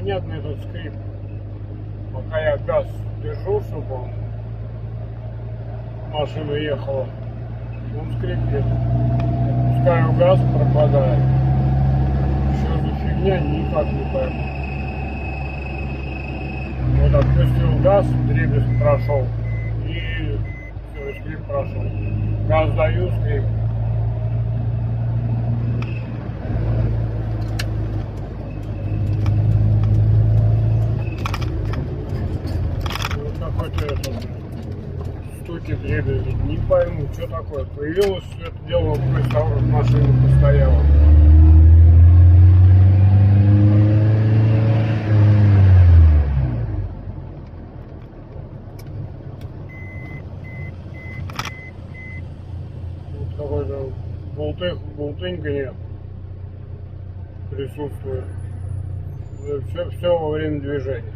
непонятный этот скрип. Пока я газ держу, чтобы машина ехала, он скрипит. Пускаю газ, пропадает. Что за фигня, никак не пойму. Вот отпустил газ, дребезг прошел, и все, скрип прошел. Газ даю, скрип. Вот какой-то это стуки, дребезги. Не пойму, что такое. Появилось все это дело, просто машина постояла. Какой-то бултыньканье присутствует. Все во время движения.